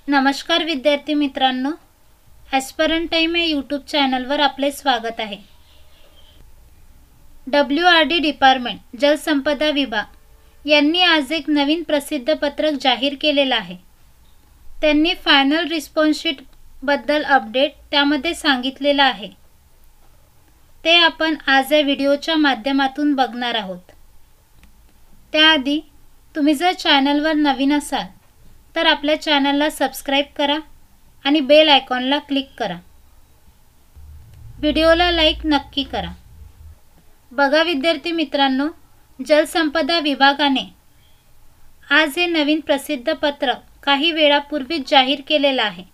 नमस्कार विद्यार्थी मित्रांनो, ॲस्परंट टाइम या यूट्यूब चॅनलवर आपले स्वागत आहे. WRD डिपार्टमेंट जलसंपदा विभाग यांनी आज एक नवीन प्रसिद्ध पत्रक जाहीर केलेलं आहे. त्यांनी फायनल रिस्पॉन्स शीट बद्दल अपडेट त्यामध्ये सांगितलेलं आहे. ते आपण आज या व्हिडिओच्या माध्यमातून बघणार आहोत. त्याआधी तुम्ही जर चॅनलवर नवीन असाल तर आपल्या चॅनलला सबस्क्राइब करा आणि बेल आयकॉनला क्लिक करा. व्हिडिओला लाईक नक्की करा. बघा विद्यार्थी मित्रांनो, जलसंपदा विभागाने आज हे नवीन प्रसिद्ध पत्रक काही वेळापूर्वीच जाहीर केलेलं आहे.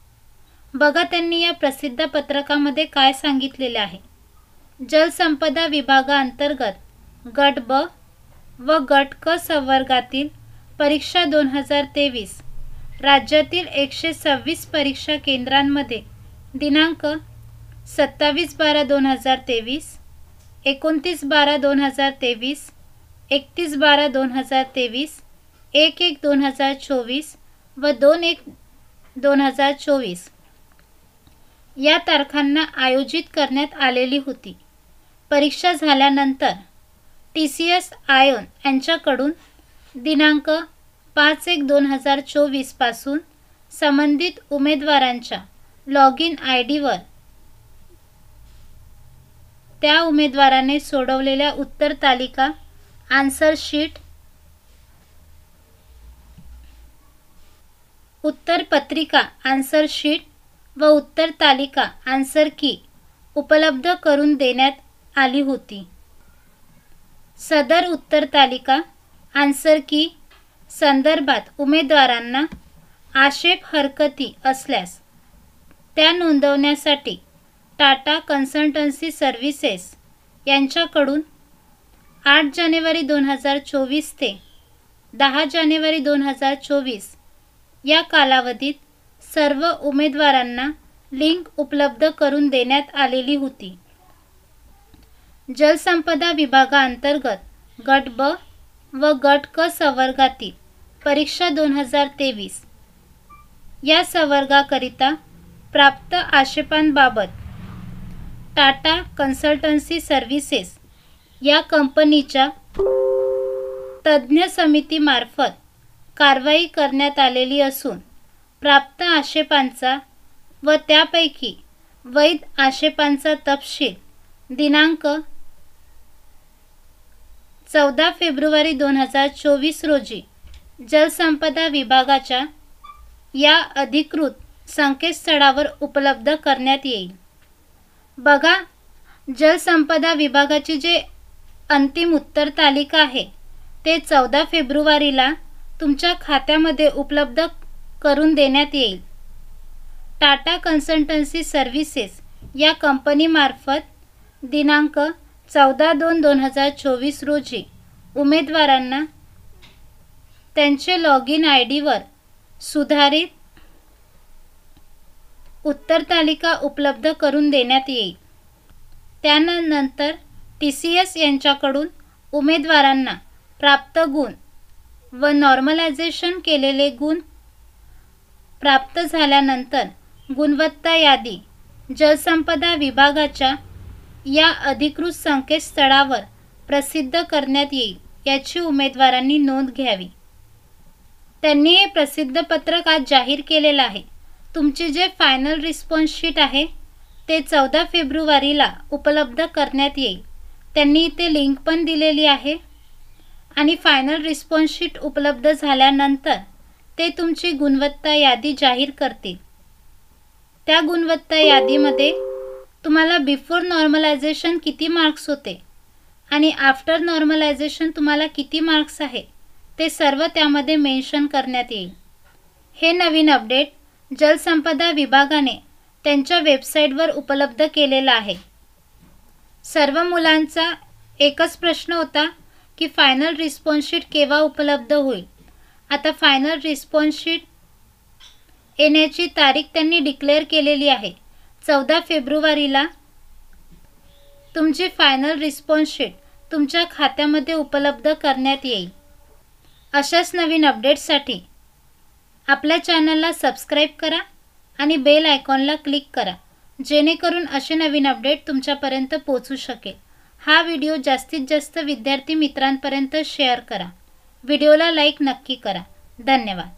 बघा त्यांनी या प्रसिद्ध पत्रकामध्ये काय सांगितलेले आहे. जलसंपदा विभागाअंतर्गत गट ब व गट क संवर्गातील परीक्षा 2023 राज्यातील 126 परीक्षा केंद्रांमध्ये दिनांक 27/12/2023, 29/12/2023, 31/12/2023, 1/1/2024 व 2/1/2024 या तारखांना आयोजित करण्यात आलेली होती. परीक्षा झाल्यानंतर TCS आयोन यांच्याकडून दिनांक 5/1/2024 पासून संबंधित उमेदवारांच्या लॉग इन ID वर त्या उमेदवाराने सोडवलेल्या उत्तर तालिका, आन्सर शीट, उत्तर पत्रिका, आन्सर शीट व उत्तर तालिका, आन्सर की उपलब्ध करून देण्यात आली होती. सदर उत्तर तालिका, आन्सर की संदर्भात उमेदवारांना आक्षेप हरकती असल्यास त्या नोंदवण्यासाठी टाटा कन्सल्टन्सी सर्व्हिसेस यांच्याकडून 8 जानेवारी 2024 ते 10 जानेवारी 2024 या कालावधीत सर्व उमेदवारांना लिंक उपलब्ध करून देण्यात आलेली होती. जलसंपदा विभागाअंतर्गत गट ब व गट क संवर्गातील परीक्षा 2023 या संवर्गाकरिता प्राप्त आक्षेपांबाबत टाटा कन्सल्टन्सी सर्व्हिसेस या कंपनीच्या तज्ज्ञ समितीमार्फत कारवाई करण्यात आलेली असून प्राप्त आक्षेपांचा व त्यापैकी वैध आक्षेपांचा तपशील दिनांक 14 फेब्रुवारी 2024 रोजी जलसंपदा विभागाच्या या अधिकृत संकेतस्थळावर उपलब्ध करण्यात येईल. बघा, जलसंपदा विभागाची जे अंतिम उत्तर तालिका आहे ते 14 फेब्रुवारीला तुमच्या खात्यामध्ये उपलब्ध करून देण्यात येईल. टाटा कन्सल्टन्सी सर्व्हिसेस या कंपनीमार्फत दिनांक 14/2/2024 रोजी उमेदवारांना त्यांचे लॉग इन ID वर सुधारित उत्तर तालिका उपलब्ध करून देण्यात येईल. त्यानंतर TCS यांच्याकडून उमेदवारांना प्राप्त गुण व नॉर्मलायझेशन केलेले गुण प्राप्त झाल्यानंतर गुणवत्ता यादी जलसंपदा विभागाच्या या अधिकृत संकेतस्थळावर प्रसिद्ध करण्यात येईल याची उमेदवारांनी नोंद घ्यावी. त्यांनी हे प्रसिद्ध पत्रक आज जाहीर केलेलं आहे. तुमची जे फायनल रिस्पॉन्स शीट आहे ते 14 फेब्रुवारीला उपलब्ध करण्यात येईल. त्यांनी इथे लिंक पण दिलेली आहे आणि फायनल रिस्पॉन्स शीट उपलब्ध झाल्यानंतर ते तुमची गुणवत्ता यादी जाहीर करतील. त्या गुणवत्ता यादीमध्ये तुम्हाला बिफोर नॉर्मलायझेशन किती मार्क्स होते आणि आफ्टर नॉर्मलायझेशन तुम्हाला किती मार्क्स आहे ते सर्व त्यामध्ये मेन्शन करण्यात येईल. हे नवीन अपडेट जलसंपदा विभागाने त्यांच्या वेबसाईटवर उपलब्ध केलेलं आहे. सर्व मुलांचा एकच प्रश्न होता की फायनल रिस्पॉन्स शीट केव्हा उपलब्ध होईल. आता फायनल रिस्पॉन्स शीट येण्याची तारीख त्यांनी डिक्लेअर केलेली आहे. 14 फेब्रुवारीला तुमची फायनल रिस्पॉन्स शीट तुमच्या खात्यामध्ये उपलब्ध करण्यात येईल. अशाच नवीन अपडेट्ससाठी आपल्या चॅनलला सबस्क्राईब करा आणि बेल आयकॉनला क्लिक करा, जेणेकरून असे नवीन अपडेट तुमच्यापर्यंत पोहोचू शकेल. हा व्हिडिओ जास्तीत जास्त विद्यार्थी मित्रांपर्यंत शेअर करा. व्हिडिओला लाईक नक्की करा. धन्यवाद.